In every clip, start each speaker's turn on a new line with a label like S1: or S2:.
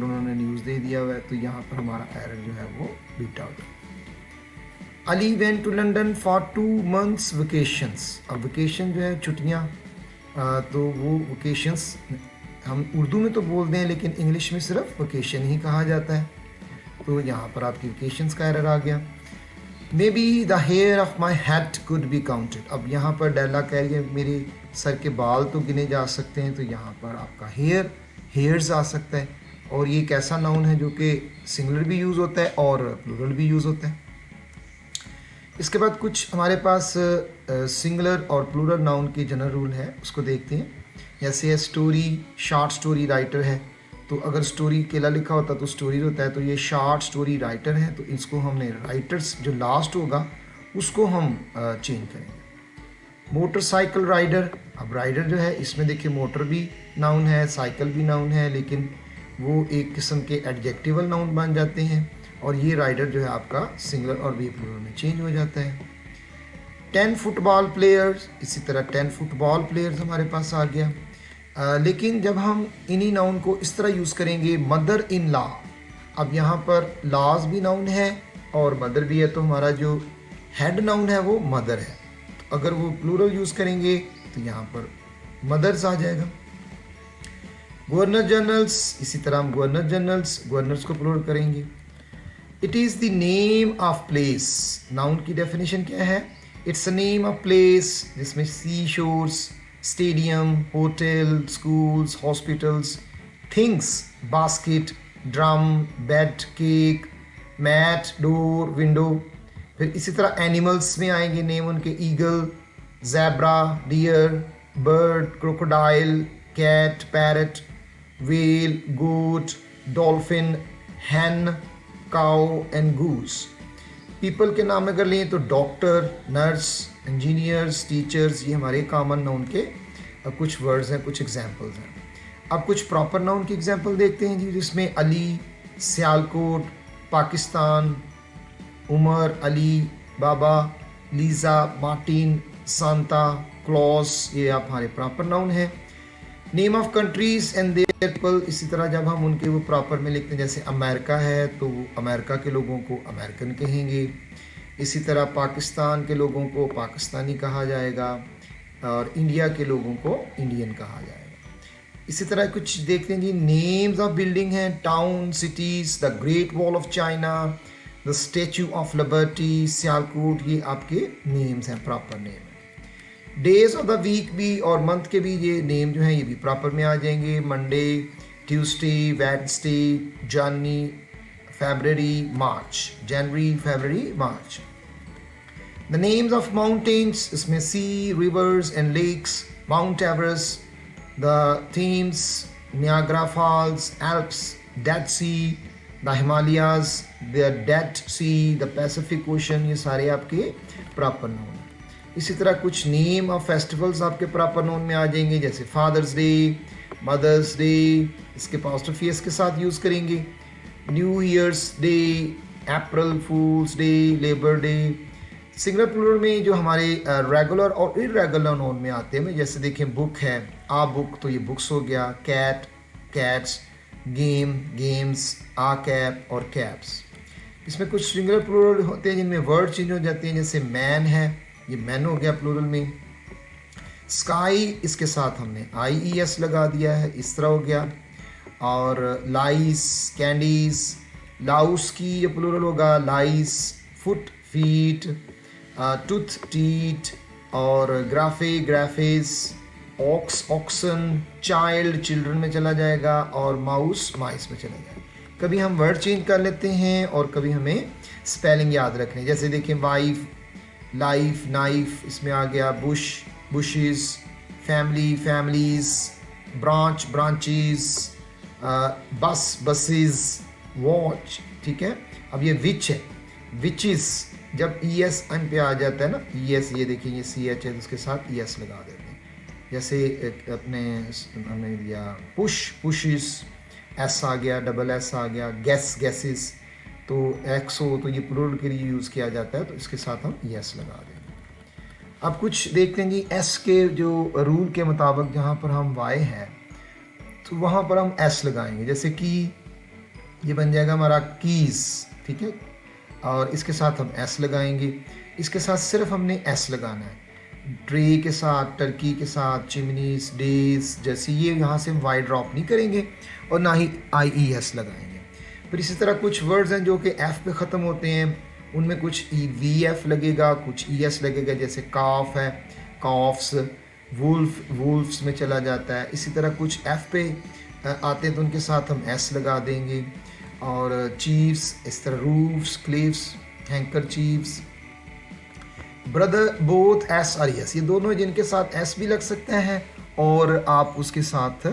S1: उन्होंने न्यूज़ दे दिया हुआ है, तो यहाँ पर हमारा एरर जो है वो beat out. Ali went to London for 2 months vacations. अब वेकेशन जो है छुट्टियाँ, तो वो वेकेशंस हम उर्दू में तो बोलते हैं लेकिन इंग्लिश में सिर्फ वेकेशन ही कहा जाता है, तो यहाँ पर आपकी वेकेशंस का एरर आ गया। May be the hair of my head could be counted. अब यहाँ पर डेला कह रही है मेरे सर के बाल तो गिने जा सकते हैं, तो यहाँ पर आपका हेयर्स आ सकता है, और ये एक ऐसा नाउन है जो कि सिंगुलर भी यूज़ होता है और प्लूरल भी यूज़ होता है। इसके बाद कुछ हमारे पास सिंगुलर और प्लूरल नाउन के जनरल रूल है, उसको देखते हैं। जैसे स्टोरी, शॉर्ट स्टोरी राइटर है, तो अगर स्टोरी केला लिखा होता तो स्टोरी होता है, तो ये शॉर्ट स्टोरी राइटर है, तो इसको हमने राइटर्स जो लास्ट होगा उसको हम चेंज करेंगे। मोटरसाइकिल राइडर, अब राइडर जो है इसमें देखिए मोटर भी नाउन है, साइकिल भी नाउन है, लेकिन वो एक किस्म के एडजेक्टिवल नाउन बन जाते हैं, और ये राइडर जो है आपका सिंगुलर और भी प्लूरल में चेंज हो जाता है। 10 फुटबॉल प्लेयर्स, इसी तरह 10 फुटबॉल प्लेयर्स हमारे पास आ गया। लेकिन जब हम इन्हीं नाउन को इस तरह यूज़ करेंगे, मदर इन लॉ, अब यहाँ पर लॉज भी नाउन है और मदर भी है, तो हमारा जो हेड नाउन है वो मदर है, तो अगर वो प्लूरल यूज़ करेंगे तो यहाँ पर मदर्स आ जाएगा। गवर्नर जनरल्स, इसी तरह हम गवर्नर्स को प्लूरल करेंगे। It is the name of place, noun की डेफिनेशन क्या है? It's a name of place जिसमें sea shores, stadium, hotel, schools, hospitals, things, basket, drum, bed, cake, mat, door, window. फिर इसी तरह एनिमल्स में आएंगे नेम उनके, eagle, zebra, deer, bird, crocodile, cat, parrot, whale, goat, dolphin, hen, cow and goose। People के नाम अगर लें तो डॉक्टर, नर्स, इंजीनियर्स, टीचर्स, ये हमारे कॉमन नाउन के कुछ वर्ड्स हैं, कुछ एग्जांपल्स हैं। अब कुछ प्रॉपर नाउन की एग्जांपल देखते हैं जी, जिसमें Ali, Sialkot, Pakistan, Umar, Ali, Baba, Liza, Martin, Santa Claus, ये आप हमारे प्रॉपर नाउन हैं। Name of countries and their people, इसी तरह जब हम उनके वो प्रॉपर में लिखते हैं, जैसे अमेरिका है तो अमेरिका के लोगों को अमेरिकन कहेंगे, इसी तरह पाकिस्तान के लोगों को पाकिस्तानी कहा जाएगा, और इंडिया के लोगों को इंडियन कहा जाएगा। इसी तरह कुछ देखते हैं जी, नेम्स ऑफ बिल्डिंग हैं, town, cities, the great wall of China, the statue of liberty, Sialkot, ये आपके नेम्स हैं, proper name. Days of the week भी और मंथ के भी ये नेम जो हैं ये भी प्रॉपर में आ जाएंगे, Monday, Tuesday, Wednesday, January, February, March, January, February, March. The names of mountains, इसमें sea, rivers and lakes, Mount Everest, the Thames, Niagara Falls, Alps, Dead Sea, the Himalayas, the Dead Sea, the Pacific Ocean, ये सारे आपके proper noun. इसी तरह कुछ name of festivals आपके proper noun में आ जाएंगे, जैसे फादर्स डे, मदर्स डे, इसके अपोस्ट्रोफी एस के साथ यूज़ करेंगे, New years day, April Fools Day, Labour Day. Singular plural में जो हमारे रेगुलर और इरेगुलर नाउन में आते हैं, जैसे देखें बुक है, आ बुक, तो ये बुक्स हो गया, कैट, कैट्स, गेम, गेम्स, आ कैप और कैप्स। इसमें कुछ सिंगुलर प्लूरल होते हैं जिनमें वर्ड चेंज हो जाते हैं, जैसे मैन है, ये मैन हो गया प्लूरल में। स्काई, इसके साथ हमने IES लगा दिया है, इस तरह हो गया। और लाइस, कैंडीज, लाउस की ये प्लूरल होगा, लाइस, फुट, फीट, टूथ, टीथ, और ग्राफे, ग्राफेस, ऑक्स, ऑक्सन, चाइल्ड, चिल्ड्रन में चला जाएगा, और माउस, माइस में चला जाएगा। कभी हम वर्ड चेंज कर लेते हैं और कभी हमें स्पेलिंग याद रखने, जैसे देखें वाइफ, लाइफ, नाइफ, इसमें आ गया, Bush, bushes, family, families, branch, branches, बस, बसेस, वॉच, ठीक है। अब ये विच है, विचेस, जब ES अन पे आ जाता है ना, ES, ये देखिए ये CH है तो उसके साथ ES लगा देते हैं, जैसे अपने हमने दिया पुश, पुशेस, S आ गया, डबल S आ गया, गैस, गैसेस, तो एक्स हो तो ये प्लूरल के लिए यूज़ किया जाता है, तो इसके साथ हम एस लगा देंगे। अब कुछ देखते हैं जी, एस के जो रूल के मुताबिक जहाँ पर हम वाई है तो वहाँ पर हम एस लगाएंगे, जैसे कि ये बन जाएगा हमारा कीज़, ठीक है। और इसके साथ हम एस लगाएंगे, इसके साथ सिर्फ हमने एस लगाना है। ट्रे के साथ, टर्की के साथ, चिमनीस, डेज जैसे ये यहाँ से वाई ड्रॉप नहीं करेंगे और ना ही आई ई एस लगाएंगे। फिर इसी तरह कुछ वर्ड्स हैं जो कि एफ़ पे ख़त्म होते हैं, उनमें कुछ ई वी एफ़ लगेगा, कुछ ई एस लगेगा, जैसे काफ है, कॉफ्स, वुल्फ्स में चला जाता है। इसी तरह कुछ एफ़ पे आते हैं तो उनके साथ हम एस लगा देंगे। और चीफ्स, इस तरह roofs, cliffs, hanker chiefs, brother, both, S और यस, ये दोनों जिनके साथ एस भी लग सकते हैं और आप उसके साथ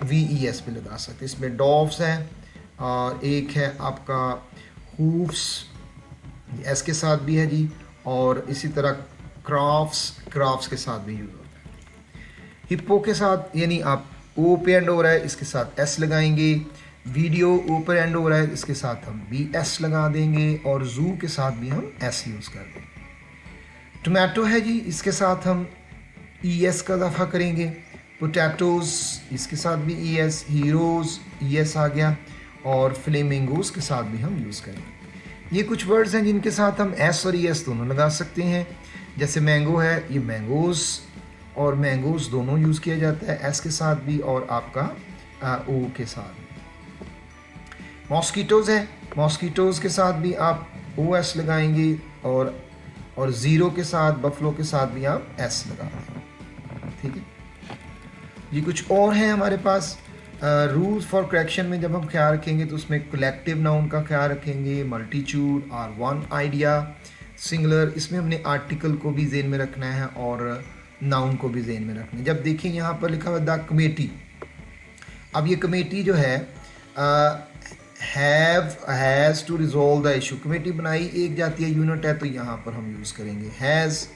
S1: वी ई एस भी लगा सकते हैं। इसमें डॉव्स हैं और एक है आपका हूफ्स, एस के साथ भी है जी, और इसी तरह क्राफ्ट्स के साथ भी यूज़ होता है। हिप्पो के साथ यानी आप ओ पे एंड हो रहा है, इसके साथ एस लगाएंगे। वीडियो ओ पे एंड हो रहा है, इसके साथ हम बी एस लगा देंगे, और जू के साथ भी हम एस यूज़ कर देंगे। टोमेटो है जी, इसके साथ हम ई एस का इजाफा करेंगे। पोटैटोज़, इसके साथ भी E S. Heroes, E S आ गया, और फ्लेमिंगोज़ के साथ भी हम यूज़ करेंगे। ये कुछ वर्ड्स हैं जिनके साथ हम एस और ई एस दोनों लगा सकते हैं। जैसे मैंगो है, ये मैंगोज़ और मैंगोज़ दोनों यूज़ किया जाता है, एस के साथ भी और आपका ओ के साथ भी। मॉस्कीटोज़ है, मॉस्कीटोज़ के साथ भी आप ओ एस लगाएंगे, और ज़ीरो के साथ, बफलो के साथ भी आप एस लगा देंगे, ठीक है जी। कुछ और हैं हमारे पास रूल्स फॉर करेक्शन में, जब हम ख्याल रखेंगे तो उसमें कलेक्टिव नाउन का ख्याल रखेंगे, मल्टीट्यूड और वन आइडिया, सिंगुलर, इसमें हमने आर्टिकल को भी जेन में रखना है और नाउन को भी जेन में रखना है। जब देखिए यहाँ पर लिखा हुआ द कमेटी, अब ये कमेटी जो है has to resolve the issue, committee बनाई एक जाती है, यूनिट है, तो यहाँ पर हम यूज़ करेंगे has.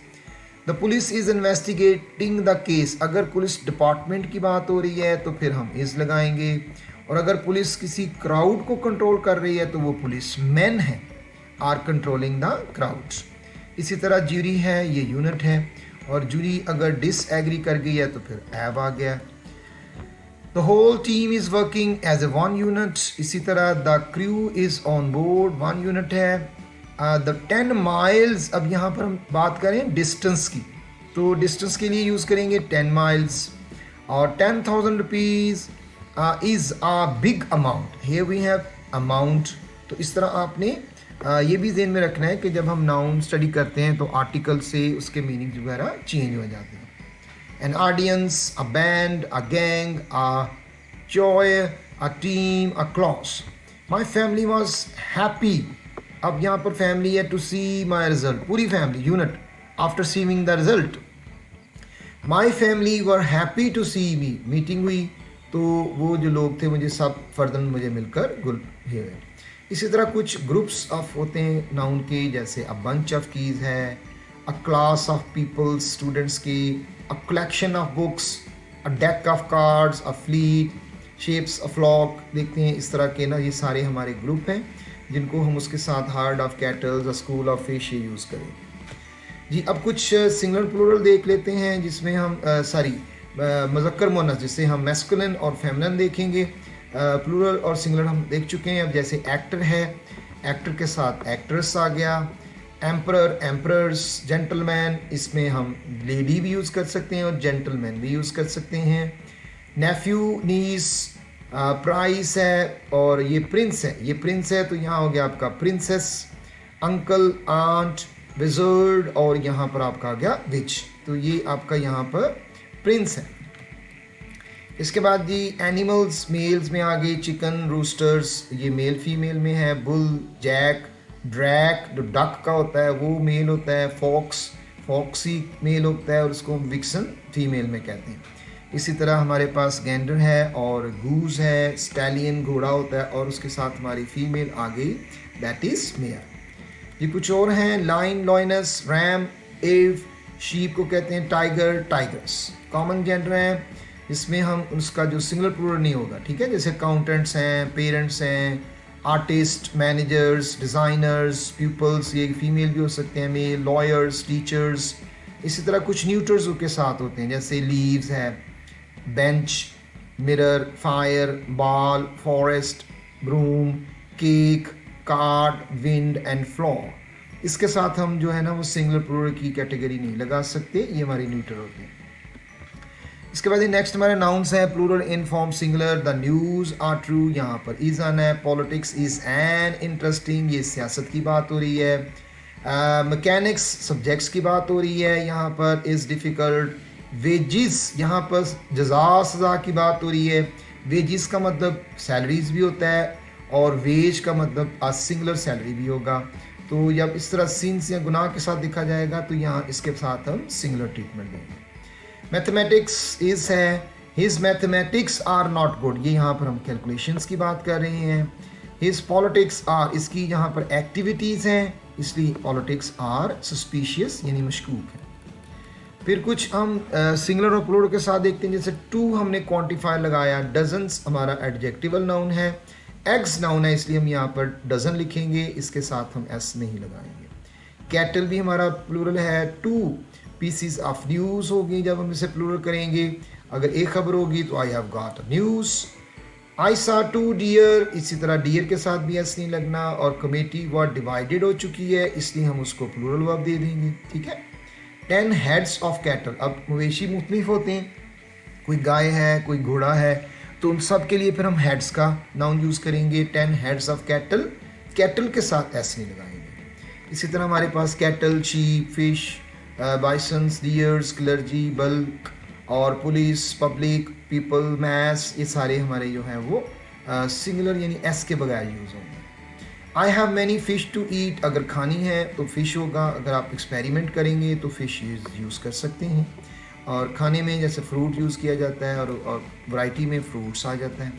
S1: The police is investigating the case, अगर पुलिस डिपार्टमेंट की बात हो रही है तो फिर हम इज़ लगाएंगे, और अगर पुलिस किसी क्राउड को कंट्रोल कर रही है तो वो पुलिस मैन है, आर कंट्रोलिंग द क्राउड्स। इसी तरह ज्यूरी है, ये यूनिट है, और ज्यूरी अगर डिसएग्री कर गई है तो फिर हैव आ गया। The whole team is working as a one unit, इसी तरह the crew is on board, one unit है। The 10 miles, अब यहाँ पर हम बात करें डिस्टेंस की, तो डिस्टेंस के लिए यूज़ करेंगे 10 miles, और 10,000 rupees is a big amount, here we have amount। तो इस तरह आपने ये भी ज़हन में रखना है कि जब हम नाउन स्टडी करते हैं तो आर्टिकल से उसके मीनिंग वगैरह चेंज हो जाते हैं। An audience, a band, a gang, a joy, a team, a class. My family was happy. अब यहाँ पर family है, to see my result. पूरी family, unit, after seeing the result. My family were happy to see me. Meeting हुई, तो वो जो लोग थे मुझे सब फर्दन मुझे मिलकर गुल हुए। इसी तरह कुछ ग्रुप्स ऑफ होते हैं नाउन के, जैसे a bunch of keys है, a class of people, students की, a collection of books, a deck of cards, a fleet, shapes, a flock। देखते हैं इस तरह के ना, ये सारे हमारे ग्रुप हैं जिनको हम उसके साथ herd of cattle, a school of fish ये यूज़ करें जी। अब कुछ सिंगुलर प्लूरल देख लेते हैं, जिसमें हम मुज़क्कर मुअन्नस, जिससे हम मैस्कुलिन और फेमिनिन देखेंगे। प्लूरल और सिंगुलर हम देख चुके हैं। अब जैसे एक्टर है, एक्टर के साथ एक्ट्रेस आ गया। एम्परर, एम्परर्स, जेंटलमैन, इसमें हम लेडी भी यूज़ कर सकते हैं और जेंटलमैन भी यूज़ कर सकते हैं। नेफ्यू, नीस, प्राइस है, और ये प्रिंस है, ये प्रिंस है, तो यहाँ हो गया आपका प्रिंसेस। अंकल, आंट, विजर्ड, और यहाँ पर आपका आ गया विच, तो ये आपका यहाँ पर प्रिंस है। इसके बाद जी एनिमल्स, मेल्स में आ गए चिकन, रूस्टर्स, ये मेल फीमेल में है। बुल, जैक, ड्रैक जो डक का होता है वो मेल होता है। फॉक्स, फॉक्सी मेल होता है, और उसको विक्सन फीमेल में कहते हैं। इसी तरह हमारे पास गैंडर है और गूज है। स्टैलियन घोड़ा होता है, और उसके साथ हमारी फीमेल आ गई, दैट इज़ मेयर। ये कुछ और हैं, लाइन, लॉइनस, रैम, एव, शीप को कहते हैं टाइगर, टाइगर्स। कॉमन जेंडर हैं, इसमें हम उसका जो सिंगुलर प्लूरल नहीं होगा, ठीक है, जैसे अकाउंटेंट्स हैं, पेरेंट्स हैं, आर्टिस्ट, मैनेजर्स, डिज़ाइनर्स, पीपल्स, ये फीमेल भी हो सकते हैं, मेल, लॉयर्स, टीचर्स। इसी तरह कुछ न्यूटर्स के साथ होते हैं, जैसे लीव्स है, bench, mirror, fire, ball, forest, broom, cake, card, wind and floor. इसके साथ हम जो है ना वो सिंगुलर प्लूरल की कैटेगरी नहीं लगा सकते, ये हमारी न्यूट्रल होती है। इसके बाद नेक्स्ट हमारे नाउन्स है plural in form singular, the news are true, यहाँ पर इज आना है, पॉलिटिक्स इज एन इंटरेस्टिंग, ये सियासत की बात हो रही है, मैकेनिक्स सब्जेक्ट्स की बात हो रही है, यहाँ पर इज डिफ़िकल्ट, वेजिस यहाँ पर जजा सज़ा की बात हो रही है, वेजिस का मतलब सैलरीज भी होता है और वेज का मतलब सिंगुलर सैलरी भी होगा। तो जब इस तरह सिंस या गुनाह के साथ देखा जाएगा तो यहाँ इसके साथ हम सिंगुलर ट्रीटमेंट देंगे। मैथमेटिक्स इज है, his mathematics are not good, ये यहाँ पर हम कैलकुलेशंस की बात कर रहे हैं। हिज पॉलिटिक्स आर, इसकी यहाँ पर एक्टिविटीज़ हैं, इसलिए पॉलिटिक्स आर सस्पिशियस यानी मशकूक है। फिर कुछ हम सिंगुलर और प्लूरल के साथ देखते हैं, जैसे टू हमने क्वांटिफायर लगाया, डजन्स हमारा एडजेक्टिवल नाउन है, एग्स नाउन है इसलिए हम यहाँ पर डजन लिखेंगे, इसके साथ हम एस नहीं लगाएंगे। कैटल भी हमारा प्लूरल है, टू पीसीज ऑफ न्यूज़ होगी जब हम इसे प्लूरल करेंगे, अगर एक खबर होगी तो I have got a news. I saw two dear, इसी तरह डियर के साथ भी एस नहीं लगना, और कमेटी वर्ड डिवाइडेड हो चुकी है इसलिए हम उसको प्लूरल वर्ब दे देंगे, ठीक है। 10 हेड्स ऑफ कैटल, अब मवेशी मुख्तलिफ होते हैं, कोई गाय है कोई घोड़ा है, तो उन सब के लिए फिर हम हेड्स का नाउन यूज़ करेंगे। 10 हेड्स ऑफ कैटल, कैटल के साथ एस नहीं लगाएंगे। इसी तरह हमारे पास cattle, sheep, fish, bisons, deers, clergy, bulk और पुलिस, पब्लिक, पीपल, मैस, ये सारे हमारे जो हैं वो सिंगुलर यानी एस के बगैर यूज़ होंगे। I have many fish to eat, अगर खानी है तो फ़िश होगा, अगर आप एक्सपेरिमेंट करेंगे तो फ़िश यूज़ कर सकते हैं। और खाने में जैसे फ्रूट यूज़ किया जाता है और वैरायटी में फ्रूट्स आ जाता है।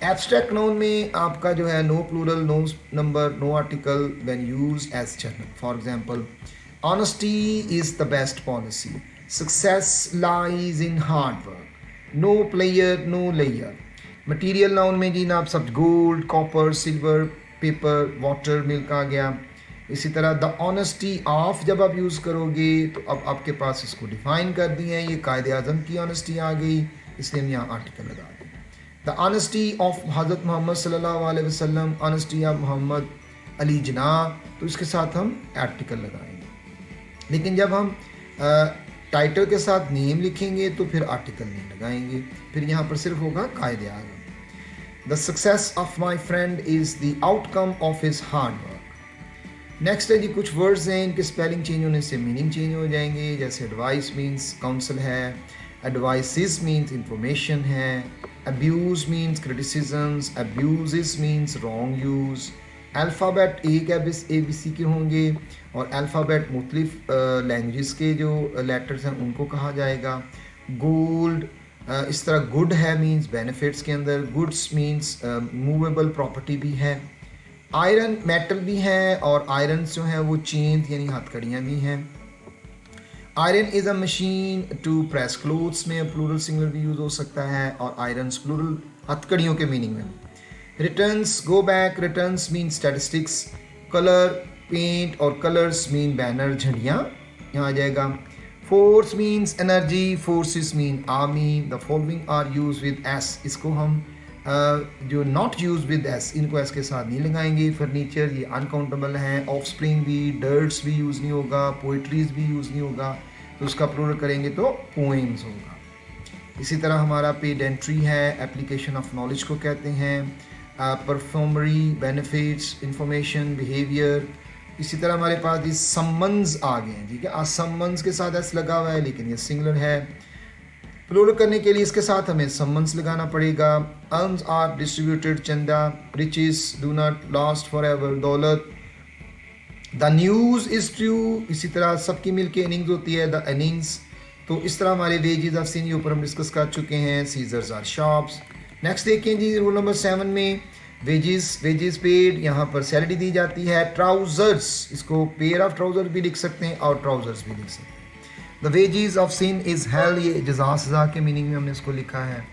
S1: एब्स्ट्रैक्ट नाउन में आपका जो है no plural, no number, no article when used as general. For example, honesty is the best policy, success lies in hard work, no player no layer. Material noun में जी आप सब gold, copper, silver, paper, water, milk आ गया। इसी तरह the honesty of जब आप यूज़ करोगे तो अब आपके पास इसको डिफ़ाइन कर दिए हैं, ये कायदे आज़म की ऑनेस्टी आ गई, इसलिए हम यहाँ आर्टिकल लगा दें। द ऑनेस्टी ऑफ हज़रत मोहम्मद सल्लल्लाहु अलैहि वसल्लम, ऑनेस्टी ऑफ मोहम्मद अली जनाब, तो इसके साथ हम आर्टिकल लगाएंगे। लेकिन जब हम टाइटल के साथ नेम लिखेंगे तो फिर आर्टिकल नहीं लगाएंगे, फिर यहाँ पर सिर्फ होगा Quaid e Azam. The success of my friend is the outcome of his hard work. Next है जी कुछ वर्ड्स हैं, इनके स्पेलिंग चेंज होने से मीनिंग चेंज हो जाएंगे, जैसे एडवाइस मीन्स काउंसल है, एडवाइसिस मीन्स इंफॉर्मेशन है, abuse means criticisms, abuses means wrong use. Alphabet एक ABC के होंगे और अल्फ़ाबेट मुख्तलिफ लैंग्वेज के जो लेटर्स हैं उनको कहा जाएगा। गोल्ड, इस तरह गुड है मीन्स बेनिफिट्स के अंदर, गुड्स मीन्स मूवेबल प्रॉपर्टी भी है। आयरन मेटल भी है और आयरन जो है वो चेन यानी हथकड़ियाँ भी हैं। Iron is a machine to press clothes में प्लूरल सिंगुलर भी यूज़ हो सकता है और आयरन्स प्लूरल हथकड़ियों के मीनिंग में। Returns, go back, returns mean statistics, colour paint और कलर्स मीन बैनर झंडियाँ यहाँ आ जाएगा। Force means energy, forces mean army. The following are use with S, इसको हम जो नॉट यूज विद एस इनको एस के साथ नहीं लगाएंगे। फर्नीचर ये अनकाउंटेबल है, ऑफ स्प्रिंग भी, डर्ट्स भी यूज़ नहीं होगा, पोइट्रीज भी यूज़ नहीं होगा, तो उसका प्लूरल करेंगे तो पोएम्स होगा। इसी तरह हमारा पेडेंट्री है, एप्लीकेशन ऑफ नॉलेज को कहते हैं, परफ्यूमरी, बेनिफिट्स, इंफॉर्मेशन, बिहेवियर। इसी तरह हमारे पास ये सम्मन्स आ गए हैं, ठीक है। सम्मन्स के साथ एस लगा हुआ है लेकिन ये सिंगुलर है, प्लूरल करने के लिए इसके साथ हमें सम्मन्स लगाना पड़ेगा। अर्म्स आर डिस्ट्रीब्यूटेड, चंदा, riches do not last for ever, दौलत। द न्यूज़ इज़ ट्रू, इसी तरह सबकी मिल के इनिंग्स होती है, द इनिंग्स। तो इस तरह हमारे वेजेस ऑफ सीन के ऊपर हम डिस्कस कर चुके हैं। Seizures are shops. नेक्स्ट देखें जी रूल नंबर 7 में वेजेस पेड, यहाँ पर सैलरी दी जाती है। ट्राउजर्स, इसको पेयर ऑफ ट्राउजर भी लिख सकते हैं और ट्राउजर्स भी लिख सकते हैं। The wages of sin is hell, ये जज़ा सज़ा के मीनिंग में हमने इसको लिखा है।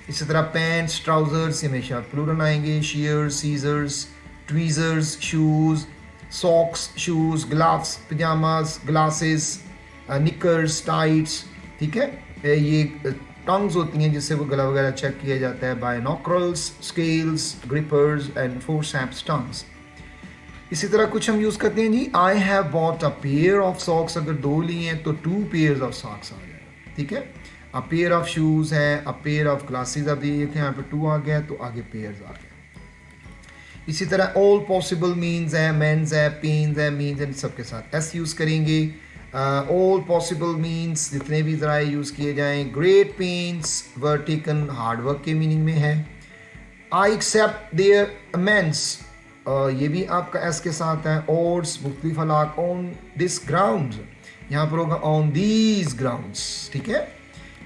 S1: इसी तरह पैंट्स, ट्राउजर्स हमेशा प्लूरल आएंगे। Shears, scissors, tweezers, shoes, socks, shoes, gloves, pyjamas, glasses, knickers, tights, ठीक है। ये टंग्स होती हैं जिससे वो गला वगैरह चेक किया जाता है, binoculars, scales, grippers and forceps tongs. इसी तरह कुछ हम यूज़ करते हैं जी, I have bought a pair of socks, अगर 2 लिए हैं तो 2 पेयर्स ऑफ सॉक्स आ जाएगा, ठीक है। अ पेयर ऑफ शूज़ है, अ पेयर ऑफ ग्लासेस, अब ये थे यहाँ पे 2 आ गया तो आगे पेयर्स आ गया। इसी तरह ऑल पॉसिबल मीन्स है, मेंस है, पेन्स है, मीन्स है, सबके साथ एस यूज़ करेंगे। ऑल पॉसिबल मीन्स जितने भी ज़राए यूज़ किए जाएँ, great pens were taken hard work के मीनिंग में है। आई एक्सेप्ट देयर अमेंस, ये भी आपका एस के साथ है। ओड्स मुख्तलिफ हलाक, ऑन दिस ग्राउंड, यहाँ पर होगा ऑन दीज ग्राउंड्स, ठीक है।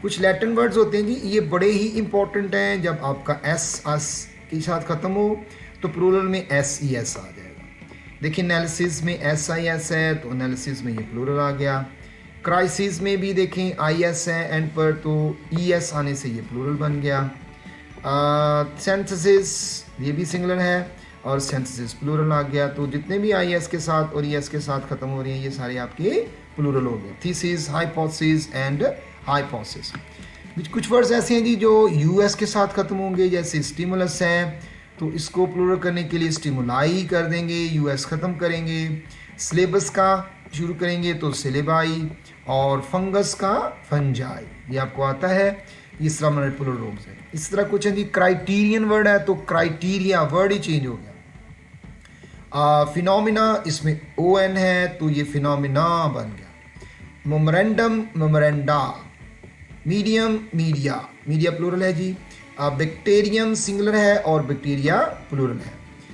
S1: कुछ लैटिन वर्ड्स होते हैं जी, ये बड़े ही इंपॉर्टेंट हैं। जब आपका एस के साथ ख़त्म हो तो प्लूरल में एस ई एस आ जाएगा। देखिए एनालिसिस में एस आई एस है तो एनालिसिस में ये प्लूरल आ गया। क्राइसिस में भी देखें आई एस है एंड पर तो ई एस आने से ये प्लूरल बन गया। सिंथेसिस ये भी सिंगुलर है और सिंथेसिस प्लूरल आ गया। तो जितने भी आई एस के साथ और ई एस के साथ ख़त्म हो रही हैं ये सारे आपके प्लूरल हो गए। Thesis, hypothesis and hypothesis. कुछ वर्ड्स ऐसे हैं जी जो यू एस के साथ ख़त्म होंगे, जैसे स्टिमुलस है तो इसको प्लूरल करने के लिए स्टिमुलाई कर देंगे, यू एस ख़त्म करेंगे। सिलेबस का शुरू करेंगे तो सिलेबाई, और फंगस का फंजाई, ये आपको आता है। इस तरह हमारे प्लूरल रूम्स है। इस तरह कुछ है जी, क्राइटेरियन वर्ड है तो क्राइटेरिया वर्ड ही चेंज हो गया। फिनोमिना, इसमें ओ एन है तो ये फिनोमिना बन गया। मोमरेंडम, मोमरेंडा। मीडियम, मीडिया, मीडिया प्लूरल है जी। बैक्टीरियम सिंगुलर है और बैक्टीरिया प्लूरल है।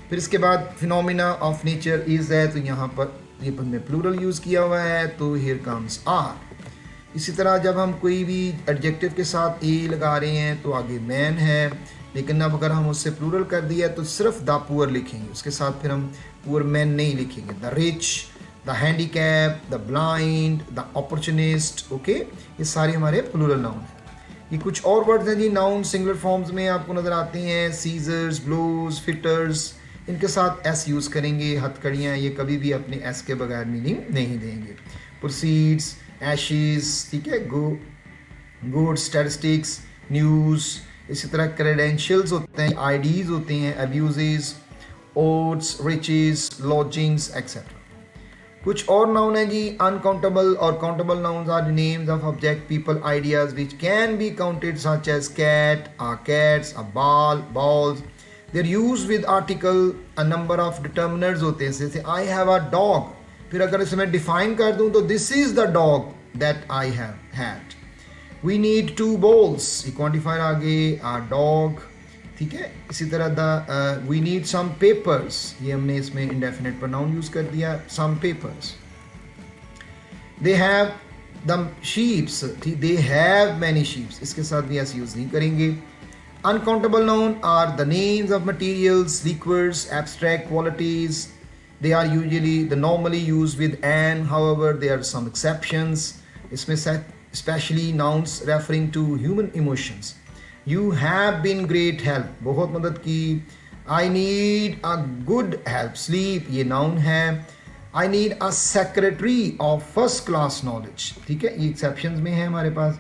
S1: फिर इसके बाद फिनोमिना ऑफ नेचर इज है तो यहाँ पर ये हमने प्लूरल यूज़ किया हुआ है तो हियर कम्स आर। इसी तरह जब हम कोई भी एडजेक्टिव के साथ ए लगा रहे हैं तो आगे मैन है, लेकिन अब अगर हम उससे प्लूरल कर दिया तो सिर्फ द पुअर लिखेंगे, उसके साथ फिर हम पुअर मैन नहीं लिखेंगे। The rich, the handicap, the blind, the opportunist, okay, ये सारे हमारे प्लूरल नाउन हैं। ये कुछ और वर्ड्स हैं जी, नाउन सिंगुलर फॉर्म्स में आपको नज़र आते हैं। सीजर्स, ब्लोज, फिटर्स, इनके साथ एस यूज़ करेंगे। हथकड़ियाँ, ये कभी भी अपने एस के बगैर मीनिंग नहीं देंगे। प्रोसीड्स, एशेस, ठीक है, गुड, स्टैटिस्टिक्स, न्यूज़। इसी तरह क्रेडेंशियल्स होते हैं, आईडीज़ होते हैं, abuses, oats, riches, lodgings etcetera. कुछ और नाउन है जी, अनकाउंटेबल और countable nouns are the names of object, people, ideas which can be counted, such as cat, cats, ball, balls. They are used with article, a number of determiners होते हैं, जैसे I have a dog, फिर अगर इसे मैं define कर दूं तो this is the dog that I have had. We need 2 balls, ये क्वांटिफायर आगे, अ डॉग, ठीक है। इसी तरह the we need some papers, ये हमने इसमें इंडेफिनेट प्रोनाउन यूज कर दिया, some papers. They have the sheeps, they have many sheeps, इसके साथ भी ऐसे यूज नहीं करेंगे। Uncountable noun are the names of materials, liquids, abstract qualities. They are usually the normally used with an, however there are some exceptions. इसमें especially nouns referring to human emotions. You have been great help, बहुत मदद की। I need a good help, sleep, ये noun है। I need a secretary of first class knowledge, ठीक है, ये exceptions में है हमारे पास।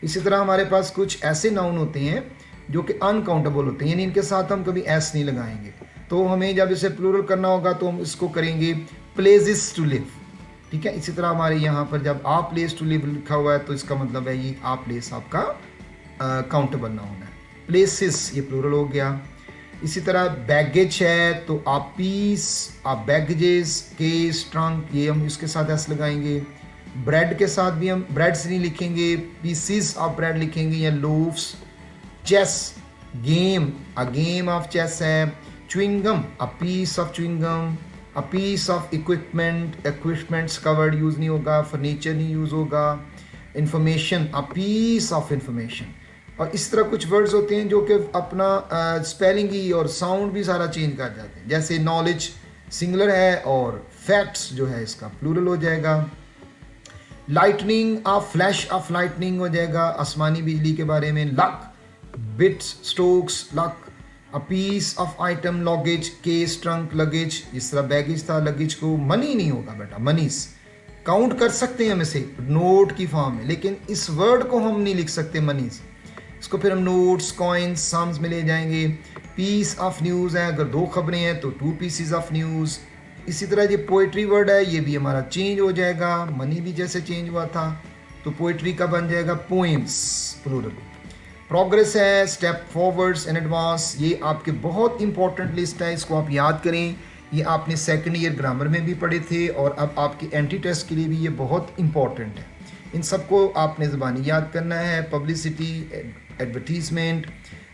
S1: इसी तरह हमारे पास कुछ ऐसे noun होते हैं जो कि uncountable होते हैं, यानी इनके साथ हम कभी s नहीं लगाएंगे, तो हमें जब इसे प्लूरल करना होगा तो हम इसको करेंगे प्लेसेस टू लिव, ठीक है। इसी तरह हमारे यहाँ पर जब आ प्लेस टू लिव लिखा हुआ है तो इसका मतलब है ये आ प्लेस आपका काउंटेबल नाउन है। प्लेसेस ये प्लूरल हो गया। इसी तरह बैगेज है तो आ पीस, आ बैगेजेस, केस, ट्रंक, ये हम इसके साथ एस लगाएंगे। ब्रेड के साथ भी हम ब्रेड्स नहीं लिखेंगे, पीसीस ऑफ ब्रेड लिखेंगे या loaves. Chess, game, a game of chess है। chewing gum, a piece of chewing gum, a piece of equipment, equipments covered use नहीं होगा, फर्नीचर नहीं यूज़ होगा। information, a piece of information। और इस तरह कुछ वर्ड्स होते हैं जो कि अपना स्पेलिंग ही और साउंड भी सारा चेंज कर जाते हैं, जैसे नॉलेज सिंगुलर है और फैक्ट्स जो है इसका प्लूरल हो जाएगा। Lightning, a flash of lightning हो जाएगा, आसमानी बिजली के बारे में। Luck, bits, strokes, luck. A piece of item, luggage, case, trunk, luggage, इस तरह बैगेज था, लगेज को मनी नहीं होगा बेटा, मनीस। काउंट कर सकते हैं हम इसे नोट की फॉर्म में, लेकिन इस वर्ड को हम नहीं लिख सकते मनीस। इसको फिर हम नोट्स, कॉइन्स, सम्स में ले जाएंगे। पीस ऑफ न्यूज़ है, अगर 2 खबरें हैं तो 2 पीसीज ऑफ न्यूज़। इसी तरह ये पोइट्री वर्ड है, ये भी हमारा चेंज हो जाएगा, मनी भी जैसे चेंज हुआ था, तो पोइट्री का बन जाएगा पोएम्स प्लूरल। प्रोग्रेस है, स्टेप फॉरवर्ड्स इन एडवांस, ये आपके बहुत इंपॉर्टेंट लिस्ट है, इसको आप याद करें। ये आपने सेकंड ईयर ग्रामर में भी पढ़े थे और अब आपके एंटी टेस्ट के लिए भी ये बहुत इंपॉर्टेंट है। इन सबको आपने ज़बानी याद करना है। Publicity, advertisement,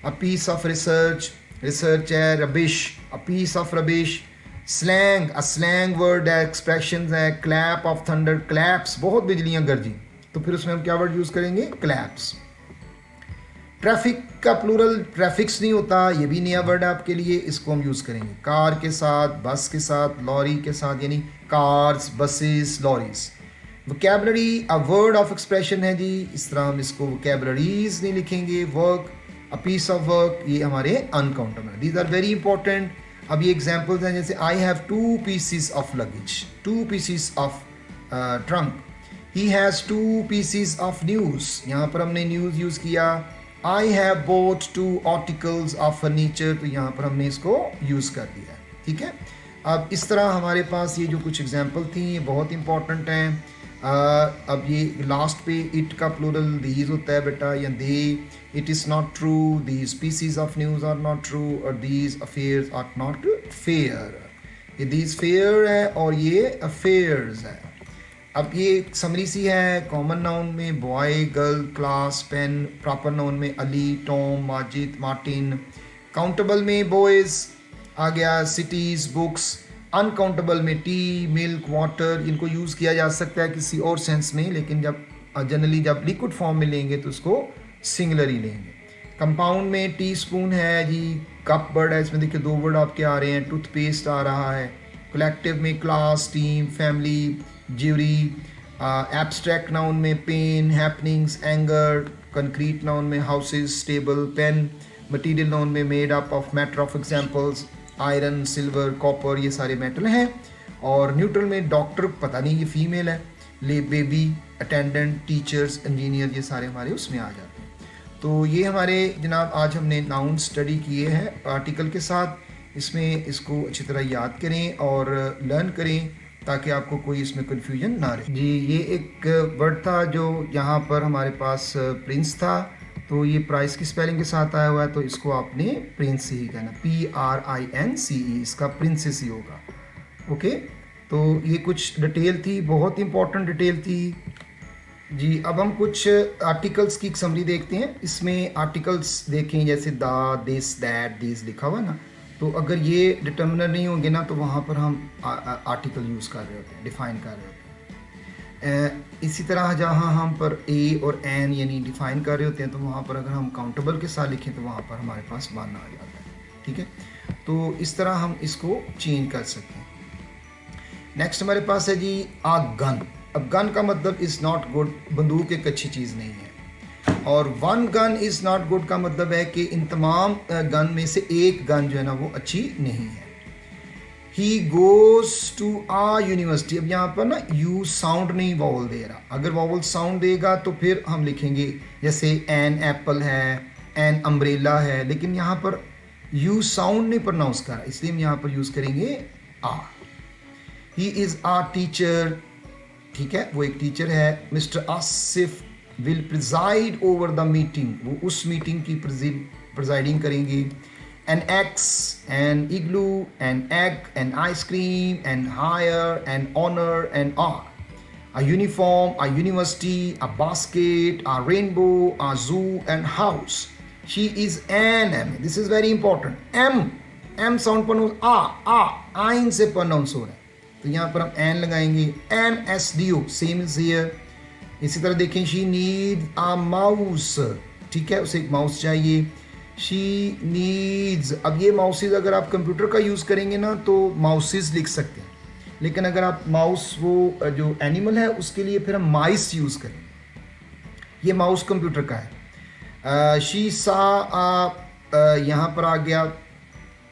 S1: a piece of research, research है, rubbish, a piece of rubbish. Slang, a slang word है, एक्सप्रेशंस है। क्लैप ऑफ थंडर, क्लैप्स, बहुत बिजलियां गरजी, तो फिर उसमें हम क्या वर्ड यूज़ करेंगे, क्लैप्स। ट्रैफिक का प्लूरल ट्रैफिक्स नहीं होता, ये भी नया वर्ड है आपके लिए, इसको हम यूज़ करेंगे कार के साथ, बस के साथ, लॉरी के साथ, यानी cars, buses, lorries. Vocabulary, a word of expression है जी, इस तरह हम इसको वोकैबलरीज नहीं लिखेंगे। Work, a piece of work, ये हमारे uncountable, these are very important. अब ये एग्जाम्पल्स हैं, जैसे I have 2 pieces of luggage, 2 pieces of trunk. He has 2 pieces of news, यहाँ पर हमने न्यूज़ यूज़ किया। I have bought 2 articles of furniture, तो यहाँ पर हमने इसको यूज़ कर दिया है, ठीक है। अब इस तरह हमारे पास ये जो कुछ एग्जाम्पल थी ये बहुत इंपॉर्टेंट हैं। अब ये लास्ट पे इट का प्लूरल दीज होता है बेटा, या दे, it is not true, these pieces of news are not true, और these affairs are not fair. ये दीज फेयर है और ये अफेयर्स है। अब ये समरी सी है। कॉमन नाउन में boy, girl, class, pen. Proper noun में Ali, Tom, Majid, Martin. Countable में बॉयज़ आ गया, सिटीज़, बुक्स। अनकाउंटेबल में टी, मिल्क, वाटर। इनको यूज़ किया जा सकता है किसी और सेंस में, लेकिन जब जनरली जब लिक्विड फॉर्म में लेंगे तो उसको सिंगुलर ही लेंगे। कंपाउंड में टी स्पून है जी, कप वर्ड है, इसमें देखिए 2 वर्ड आपके आ रहे हैं, टूथपेस्ट आ रहा है। कलेक्टिव में class, team, family, jury. Abstract noun में pain, happenings, anger. Concrete noun में houses, table, pen. Material noun में made up of matter of examples, iron, silver, copper, ये सारे मेटल हैं। और न्यूट्रल में डॉक्टर, पता नहीं ये फीमेल है, ले, बेबी, अटेंडेंट, टीचर्स, इंजीनियर, ये सारे हमारे उसमें आ जाते हैं। तो ये हमारे जनाब आज हमने नाउन स्टडी किए हैं आर्टिकल के साथ। इसमें इसको अच्छी तरह याद करें और लर्न करें ताकि आपको कोई इसमें कन्फ्यूजन ना रहे जी। ये एक वर्ड था जो यहाँ पर हमारे पास प्रिंस था, तो ये प्राइस की स्पेलिंग के साथ आया हुआ है, तो इसको आपने प्रिंस ही कहना, PRINCE, इसका प्रिंसेस ही होगा। ओके, तो ये कुछ डिटेल थी, बहुत इंपॉर्टेंट डिटेल थी जी। अब हम कुछ आर्टिकल्स की समरी देखते हैं। इसमें आर्टिकल्स देखें, जैसे द, दिस, दैट, दीज लिखा हुआ ना, तो अगर ये डिटर्मिनर नहीं होंगे ना तो वहाँ पर हम आर्टिकल यूज़ कर रहे होते हैं, डिफ़ाइन कर रहे होते हैं। इसी तरह जहाँ हम पर ए और एन यानी डिफ़ाइन कर रहे होते हैं, तो वहाँ पर अगर हम काउंटेबल के साथ लिखें तो वहाँ पर हमारे पास वन आ जाता है, ठीक है। तो इस तरह हम इसको चेंज कर सकते हैं। नेक्स्ट हमारे पास है जी आ गन। अब गन का मतलब इज़ नॉट गुड, बंदूक एक अच्छी चीज़ नहीं है। और one gun is not good का मतलब है कि इन तमाम गन में से एक गन जो है ना वो अच्छी नहीं है। He goes to a university, अब यहाँ पर ना यू साउंड नहीं वॉवल दे रहा, अगर वॉवल साउंड देगा तो फिर हम लिखेंगे, जैसे एन एप्पल है, एन अम्ब्रेला है, लेकिन यहाँ पर यू साउंड नहीं प्रोनाउंस कर रहा, इसलिए हम यहाँ पर यूज़ करेंगे आ। ही इज़ आ टीचर, ठीक है, वो एक टीचर है। Mister Asif will preside over the meeting, वो उस मीटिंग की प्रिजाइडिंग करेंगे। An X, an igloo, an egg, an ice cream, an heir, an honour, an R. A uniform, a university, a basket, a rainbow, a zoo and house. She is an M. This is very important. M sound pronounce a आइन से pronounce हो रहा है, तो यहाँ पर हम N लगाएंगे। MSDO same is here. इसी तरह देखें, शी नीड अ माउस, ठीक है, उसे एक माउस चाहिए। शी नीड्स, अब ये माउसेज अगर आप कंप्यूटर का यूज़ करेंगे ना तो माउसेज लिख सकते हैं, लेकिन अगर आप माउस वो जो एनिमल है उसके लिए फिर हम माइस यूज़ करें। ये माउस कंप्यूटर का है। शी सा यहाँ पर आ गया,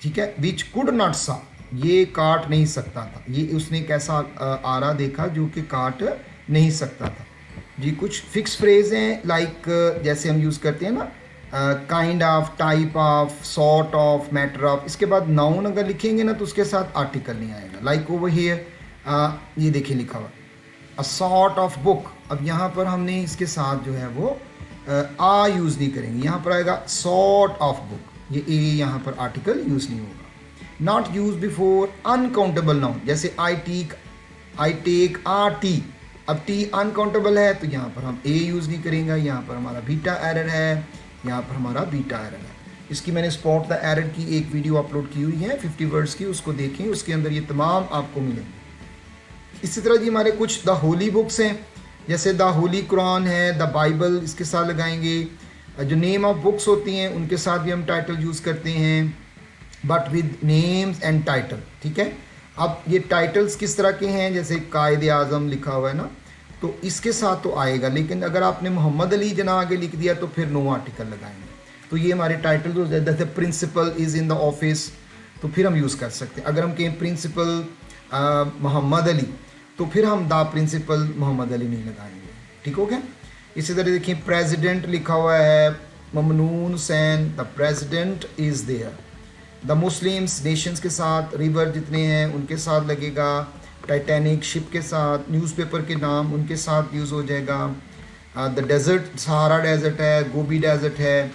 S1: ठीक है, विच कुड नॉट सा, ये काट नहीं सकता था, ये उसने कैसा आरा देखा जो कि काट नहीं सकता था जी। कुछ फिक्स फ्रेज हैं, लाइक जैसे हम यूज़ करते हैं ना, kind of, type of, sort of, matter of. इसके बाद नाउन अगर लिखेंगे ना तो उसके साथ आर्टिकल नहीं आएगा। लाइक ओवर हियर, ये देखिए लिखा हुआ अ सॉर्ट ऑफ बुक। अब यहाँ पर हमने इसके साथ जो है वो आ यूज़ नहीं करेंगे, यहाँ पर आएगा सॉर्ट ऑफ बुक, ये ए यहाँ पर आर्टिकल यूज़ नहीं होगा। Not use before uncountable noun, जैसे आई टेक आ टी। अब टी अनकाउंटेबल है तो यहाँ पर हम ए यूज़ नहीं करेंगे, यहाँ पर हमारा बीटा एरर है, यहाँ पर हमारा बीटा एरर है। इसकी मैंने स्पॉट द एरर की एक वीडियो अपलोड की हुई है 50 वर्ड्स की, उसको देखें, उसके अंदर ये तमाम आपको मिलेंगे। इसी तरह जी हमारे कुछ द होली बुक्स हैं, जैसे द होली कुरान है, द बाइबल, इसके साथ लगाएंगे। जो नेम ऑफ बुक्स होती हैं उनके साथ भी हम टाइटल यूज़ करते हैं, but with names and title, ठीक है। अब ये टाइटल्स किस तरह के हैं, जैसे कायद आज़म लिखा हुआ है ना, तो इसके साथ तो आएगा, लेकिन अगर आपने मोहम्मद अली जना आगे लिख दिया तो फिर नो आर्टिकल लगाएंगे। तो ये हमारे टाइटल हो जाए, जैसे principal is in the office, तो फिर हम यूज़ कर सकते हैं। अगर हम कहें प्रिंसिपल मोहम्मद अली, तो फिर हम द प्रिंसिपल मोहम्मद अली नहीं लगाएंगे, ठीक हो गया। इसी तरह देखिए प्रेसिडेंट लिखा हुआ है, Mamnoon Hussain, the president is there. The Muslims, nations के साथ, रिवर जितने हैं उनके साथ लगेगा, टाइटैनिक शिप के साथ, न्यूज़पेपर के नाम उनके साथ यूज़ हो जाएगा। द डेजर्ट, सहारा डेजर्ट है, गोबी डेजर्ट है।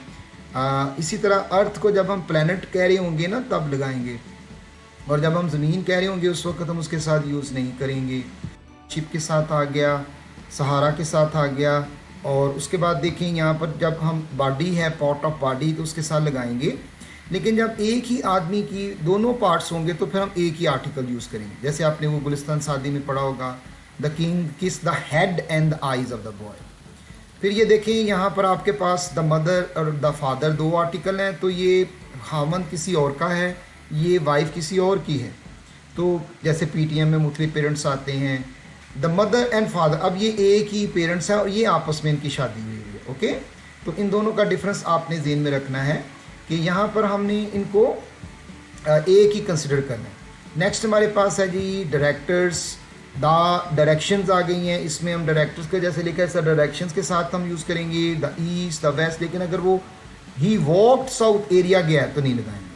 S1: इसी तरह अर्थ को जब हम प्लैनेट कह रहे होंगे ना तब लगाएंगे, और जब हम ज़मीन कह रहे होंगे उस वक्त हम उसके साथ यूज़ नहीं करेंगे। शिप के साथ आ गया, सहारा के साथ आ गया, और उसके बाद देखें यहाँ पर जब हम बॉडी है, पार्ट ऑफ बॉडी, तो उसके साथ लगाएंगे। लेकिन जब एक ही आदमी की दोनों पार्ट्स होंगे तो फिर हम एक ही आर्टिकल यूज़ करेंगे। जैसे आपने वो गुलिस्तान सादी में पढ़ा होगा, द किंग किस the head and the eyes of the boy. फिर ये देखें यहाँ पर आपके पास द मदर और द फादर दो आर्टिकल हैं, तो ये खामन किसी और का है, ये वाइफ किसी और की है। तो जैसे पीटीएम में मुख्तलिफ पेरेंट्स आते हैं, द मदर एंड फादर, अब ये एक ही पेरेंट्स हैं और ये आपस में इनकी शादी हुई है, ओके। तो इन दोनों का डिफरेंस आपने ज़हन में रखना है कि यहाँ पर हमने इनको एक ही कंसिडर करना है। नेक्स्ट हमारे पास है जी डायरेक्टर्स, द डायरेक्शंस आ गई हैं। इसमें हम डायरेक्टर्स का जैसे लिखा है सर, डायरेक्शंस के साथ हम यूज़ करेंगे द ईस्ट, द वेस्ट, लेकिन अगर वो ही वॉक्ड साउथ एरिया गया है तो नहीं लगाएंगे।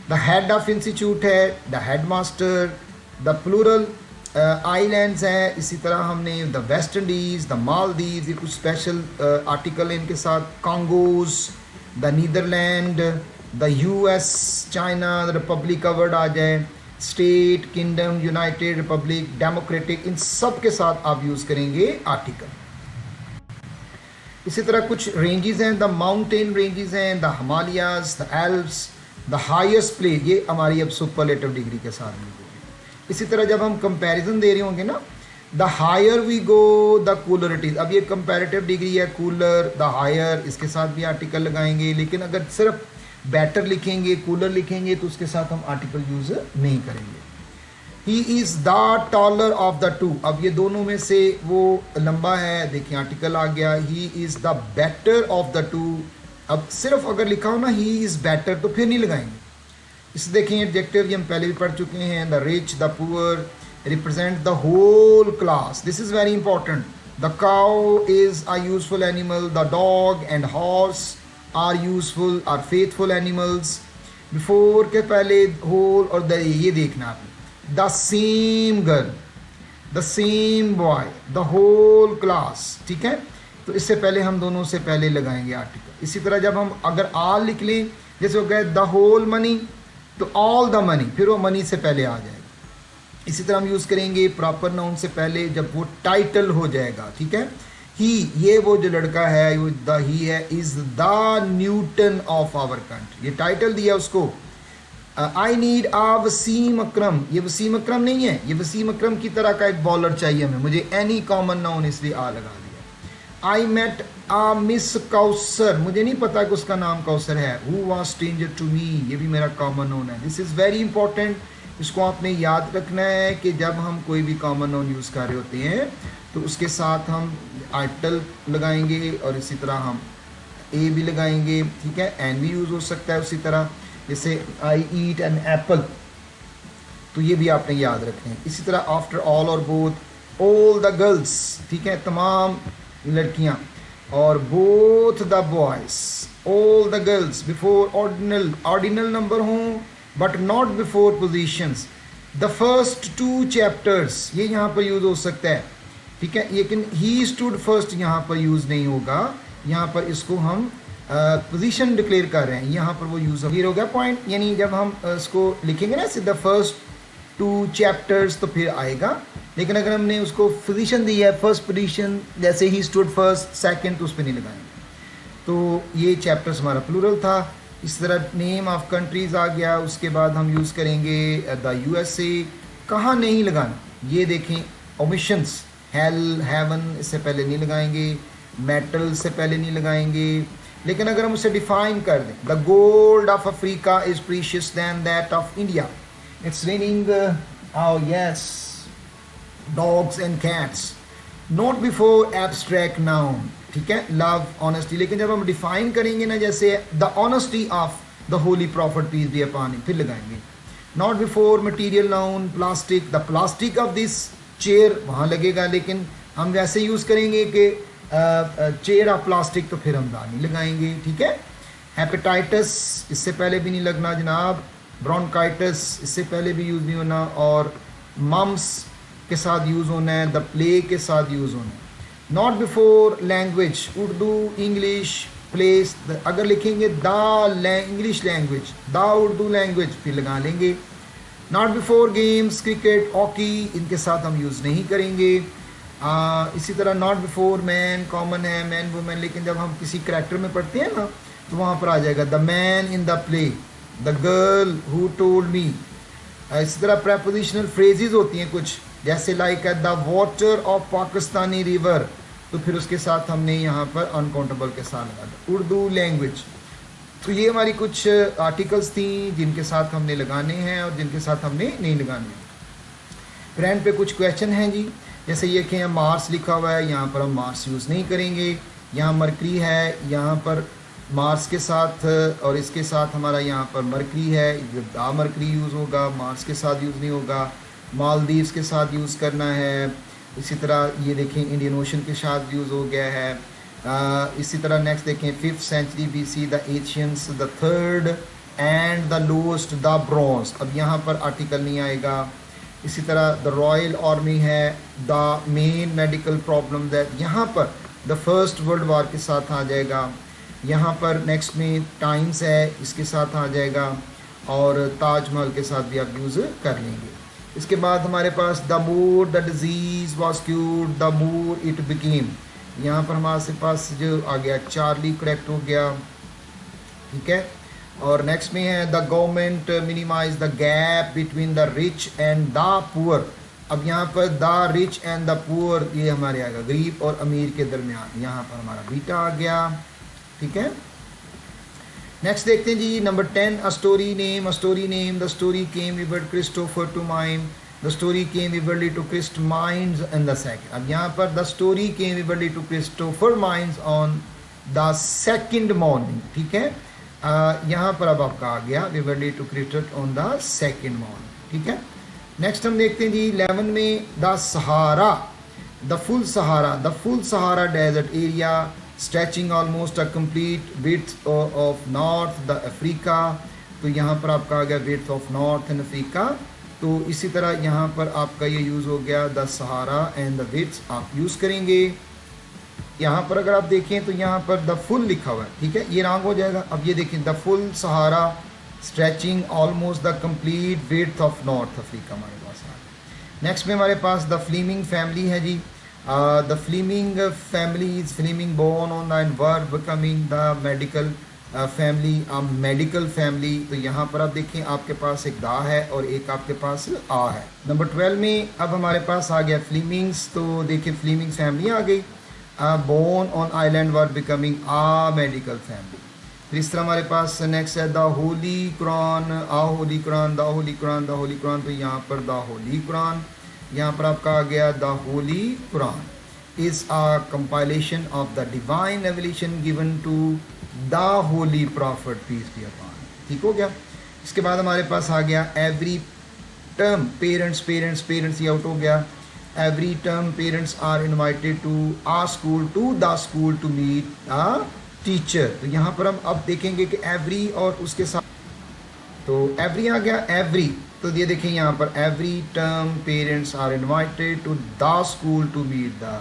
S1: द हेड ऑफ इंस्टीट्यूट है, the head master, the plural islands हैं। इसी तरह हमने the West Indies, the Maldives, ये कुछ स्पेशल आर्टिकल हैं इनके साथ। Congos, the Netherland, the US, China, the republic का वर्ड आ जाए, state, kingdom, united republic, democratic, इन सब के साथ आप यूज़ करेंगे आर्टिकल। इसी तरह कुछ रेंजेस हैं, द माउंटेन रेंजेस हैं, the Himalayas, the Alps, the highest place, ये हमारी अब सुपरलेटिव डिग्री के साथ मिलेगी। इसी तरह जब हम कंपैरिजन दे रहे होंगे ना, the higher we go the cooler it is, अब ये कंपैरेटिव डिग्री है, कूलर, द हायर, इसके साथ भी आर्टिकल लगाएंगे। लेकिन अगर सिर्फ बेटर लिखेंगे, कूलर लिखेंगे, तो उसके साथ हम आर्टिकल यूज़ नहीं करेंगे। He is the taller of the two, अब ये दोनों में से वो लंबा है, देखिए आर्टिकल आ गया। He is the better of the two, अब सिर्फ अगर लिखा हो ना ही इज़ बेटर तो फिर नहीं लगाएंगे। इसे देखें एडजेक्टिव, ये हम पहले भी पढ़ चुके हैं, the rich, the poor, represent the whole class. This is very important. The cow is a useful animal, the dog and horse are useful, are faithful animals. Before के पहले whole और the, ये देखना आपने, the same girl, the same boy, the whole class, ठीक है। तो इससे पहले हम दोनों से पहले लगाएंगे आर्टिकल। इसी तरह जब हम अगर all लिख लें, जैसे हो गया the whole money, तो all the money, फिर वो money से पहले आ जाएगा। इसी तरह हम यूज़ करेंगे प्रॉपर नाउन से पहले जब वो टाइटल हो जाएगा, ठीक है। ही, ये वो जो लड़का है, वो द ही है, is the Newton of our country, ये टाइटल दिया उसको। आई नीड आ वसीम अकरम, ये वसीम अकरम नहीं है, ये वसीम अकरम की तरह का एक बॉलर चाहिए हमें, मुझे एनी कॉमन नाउन, इसलिए आ लगा दिया। I met a Miss Kausar, मुझे नहीं पता कि उसका नाम कौसर है। Who was stranger to me, ये भी मेरा कॉमन नाउन है। दिस इज़ वेरी इंपॉर्टेंट, इसको आपने याद रखना है कि जब हम कोई भी कॉमन नाउन यूज़ कर रहे होते हैं तो उसके साथ हम आर्टिकल लगाएंगे और इसी तरह हम ए भी लगाएंगे, ठीक है। एन भी यूज़ हो सकता है उसी तरह, जैसे आई ईट एन एप्पल, तो ये भी आपने याद रखना है। इसी तरह आफ्टर ऑल और बोथ, ऑल द गर्ल्स, ठीक है, तमाम लड़कियाँ। और both the boys all the girls before ordinal number हों but not before positions the first 2 chapters, ये यहाँ पर यूज़ हो सकता है, ठीक है। लेकिन ही स्टूड फर्स्ट यहाँ पर यूज़ नहीं होगा, यहाँ पर इसको हम पोजीशन डिक्लेयर कर रहे हैं, यहाँ पर वो यूज़ हो गया पॉइंट। यानी जब हम इसको लिखेंगे ना द फर्स्ट 2 चैप्टर्स तो फिर आएगा, लेकिन अगर हमने उसको पोजीशन दी है फर्स्ट पोजीशन, जैसे ही स्टूड फर्स्ट सेकंड, तो उस पर नहीं लगाएंगे। तो ये चैप्टर्स हमारा प्लूरल था। इस तरह नेम ऑफ कंट्रीज़ आ गया। उसके बाद हम यूज़ करेंगे द USA। कहाँ नहीं लगाना, ये देखें, ओमिशंस, हेल, हेवन, इससे पहले नहीं लगाएंगे, मेटल से पहले नहीं लगाएंगे। लेकिन अगर हम उसे डिफाइन कर दें, the gold of Africa is precious than that of India, its meaning yes dogs and cats, not before abstract noun, ठीक है, लव, ऑनेस्टी। लेकिन जब हम डिफाइन करेंगे ना, जैसे the honesty of the holy prophet peace be upon him, फिर लगाएंगे not before material noun, plastic, the plastic of this chair, वहाँ लगेगा। लेकिन हम वैसे यूज़ करेंगे कि चेयर ऑफ प्लास्टिक, तो फिर हम दा नहीं लगाएंगे, ठीक है। हेपेटाइटिस, इससे पहले भी नहीं लगना जनाब। ब्रोंकाइटिस, इससे पहले भी यूज़ नहीं होना। और मम्स के साथ यूज़ होना है, द प्लेग के साथ यूज़ होना है। Not before language, Urdu, English, place, अगर लिखेंगे the English language, the Urdu language, फिर लगा लेंगे। Not before games, cricket, hockey, इनके साथ हम यूज़ नहीं करेंगे। इसी तरह नॉट बिफोर मैन, कॉमन है, मैन वुमेन, लेकिन जब हम किसी करैक्टर में पढ़ते हैं ना, तो वहाँ पर आ जाएगा the man in the play, the girl who told me. इसी तरह प्रेपोजिशनल फ्रेजेस होती हैं कुछ, जैसे like the water of Pakistani river, तो फिर उसके साथ हमने यहाँ पर अनकाउंटेबल के साथ लगा दिया। उर्दू लैंग्वेज। तो ये हमारी कुछ आर्टिकल्स थी जिनके साथ हमने लगाने हैं और जिनके साथ हमने नहीं लगाने। फ्रेंड पे कुछ क्वेश्चन हैं जी, जैसे ये कि मार्स लिखा हुआ है, यहाँ पर हम मार्स यूज़ नहीं करेंगे। यहाँ मरकरी है, यहाँ पर मार्स के साथ और इसके साथ हमारा यहाँ पर मरकरी है, दा मरकरी यूज़ होगा, मार्स के साथ यूज़ नहीं होगा। मालदीव्स के साथ यूज़ करना है। इसी तरह ये देखें इंडियन ओशन के साथ यूज़ हो गया है। इसी तरह नेक्स्ट देखें 5th century BC the Asians, the third and the lowest the bronze, अब यहाँ पर आर्टिकल नहीं आएगा। इसी तरह द रॉयल आर्मी है, the main medical problem that, यहाँ पर द फर्स्ट वर्ल्ड वार के साथ आ जाएगा। यहाँ पर नेक्स्ट में टाइम्स है, इसके साथ आ जाएगा। और ताजमहल के साथ भी आप यूज़ कर लेंगे। इसके बाद हमारे पास the more the disease was cured the more it became, यहाँ पर हमारे पास जो आ गया चार्ली, करेक्ट हो गया, ठीक है। और नेक्स्ट में है the government minimize the gap between the rich and the poor, अब यहाँ पर the rich and the poor ये हमारे आएगा गरीब और अमीर के दरमियान, यहाँ पर हमारा बीटा आ गया, ठीक है। नेक्स्ट देखते हैं जी number 10, a story name, the story came weird Christopher to mime, the story came weirdly to Christ minds in the second, अब यहाँ पर the story came weirdly to Christopher minds on the second morning, ठीक है। यहाँ पर अब आपका आ गया weirdly to Christopher on the second morning, ठीक है। नेक्स्ट हम देखते हैं जी 11 में the Sahara, the full Sahara desert area stretching almost a complete width of north the Africa, तो यहाँ पर आपका आ गया width of north in Africa. तो इसी तरह यहाँ पर आपका ये यूज़ हो गया the Sahara and the width आप यूज़ करेंगे। यहाँ पर अगर आप देखें तो यहाँ पर द फुल लिखा हुआ है, ठीक है, ये रॉन्ग हो जाएगा। अब ये देखें the full Sahara stretching almost the complete width of north Africa हमारे पास आ गया। नेक्स्ट में हमारे पास द फ्लीमिंग फैमिली है जी, the Fleming family is Fleming born on and were becoming the medical family, medical family। तो यहाँ पर आप देखें आपके पास एक दा है और एक आपके पास आ है। नंबर 12 में अब हमारे पास आ गया फ्लीमिंग्स, तो देखिए फ्लीमिंग फैमिली आ गई। born on island were becoming a medical family। फिर इस तरह हमारे पास नेक्स्ट है the holy Quran, Holi Quran, the holy Quran, the holy Quran, तो यहाँ पर द होली कुरान, यहाँ पर आपका आ गया the holy Quran is a compilation of the divine revelation given to the holy prophet peace be upon, ठीक हो गया। इसके बाद हमारे पास आ गया एवरी टर्म पेरेंट्स, ये आउट हो गया। Every term parents are invited to a school to the school to meet a teacher. तो यहाँ पर हम अब देखेंगे कि एवरी और उसके साथ, तो एवरी आ गया, एवरी, तो ये देखें यहाँ पर every term parents are invited to the school to meet the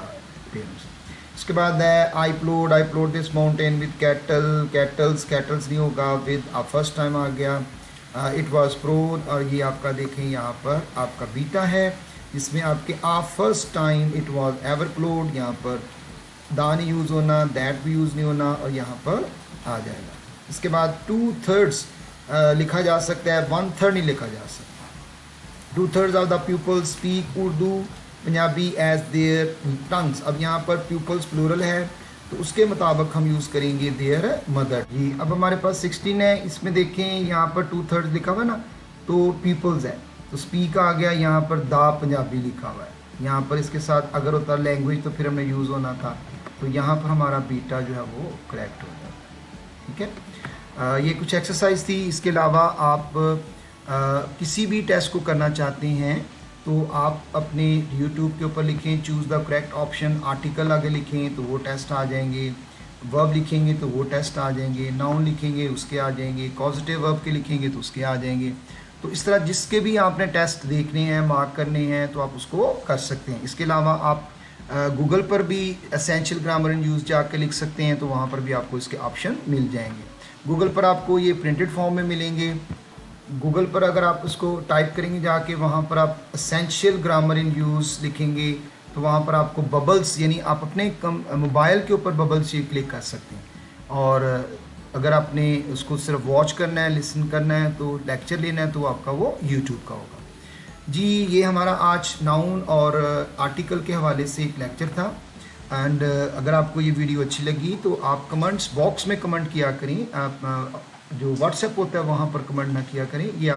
S1: parents. इसके बाद है I ploughed this mountain with cattles नहीं होगा, विद फर्स्ट टाइम आ गया। इट वाज प्रोड, और ये आपका देखें यहाँ पर आपका बीटा है, जिसमें आपके first time it was ever प्लोड, यहाँ पर दा नहीं यूज़ होना, दैट भी यूज़ नहीं होना, और यहाँ पर आ जाएगा। इसके बाद 2/3 लिखा जा सकता है, 1/3 नहीं लिखा जा सकता। 2/3 of the peoples speak Urdu Punjabi as their tongues. अब यहाँ पर पीपल्स प्लूरल है, तो उसके मुताबिक हम यूज़ करेंगे देयर मदर। जी अब हमारे पास 16 है, इसमें देखें यहाँ पर 2/3 लिखा हुआ है ना, तो पीपल्स है, तो स्पीक आ गया, यहाँ पर दा पंजाबी लिखा हुआ है, यहाँ पर इसके साथ अगर होता लैंग्वेज तो फिर हमें यूज़ होना था, तो यहाँ पर हमारा बीटा जो है वो करेक्ट हो जाता है। ठीक है, ये कुछ एक्सरसाइज थी। इसके अलावा आप किसी भी टेस्ट को करना चाहते हैं तो आप अपने YouTube के ऊपर लिखें choose the correct option, article आगे लिखें तो वो टेस्ट आ जाएंगे, वर्ब लिखेंगे तो वो टेस्ट आ जाएंगे, नाउन लिखेंगे उसके आ जाएंगे, कॉजेटिव वर्ब के लिखेंगे तो उसके आ जाएंगे। तो इस तरह जिसके भी आपने टेस्ट देखने हैं, मार्क करने हैं, तो आप उसको कर सकते हैं। इसके अलावा आप गूगल पर भी एसेंशियल ग्रामर इन यूज़ जाके लिख सकते हैं, तो वहाँ पर भी आपको इसके ऑप्शन मिल जाएंगे। गूगल पर आपको ये प्रिंटेड फॉर्म में मिलेंगे। गूगल पर अगर आप उसको टाइप करेंगे जाके, वहाँ पर आप एसेंशियल ग्रामर इन यूज़ लिखेंगे, तो वहाँ पर आपको बबल्स, यानी आप अपने मोबाइल के ऊपर बबल्स ये क्लिक कर सकते हैं। और अगर आपने उसको सिर्फ वॉच करना है, लिसन करना है, तो लेक्चर लेना है, तो आपका वो यूट्यूब का होगा। जी ये हमारा आज नाउन और आर्टिकल के हवाले से एक लेक्चर था। एंड अगर आपको ये वीडियो अच्छी लगी तो आप कमेंट्स बॉक्स में कमेंट किया करें, आप जो व्हाट्सएप होता है वहाँ पर कमेंट ना किया करें। ये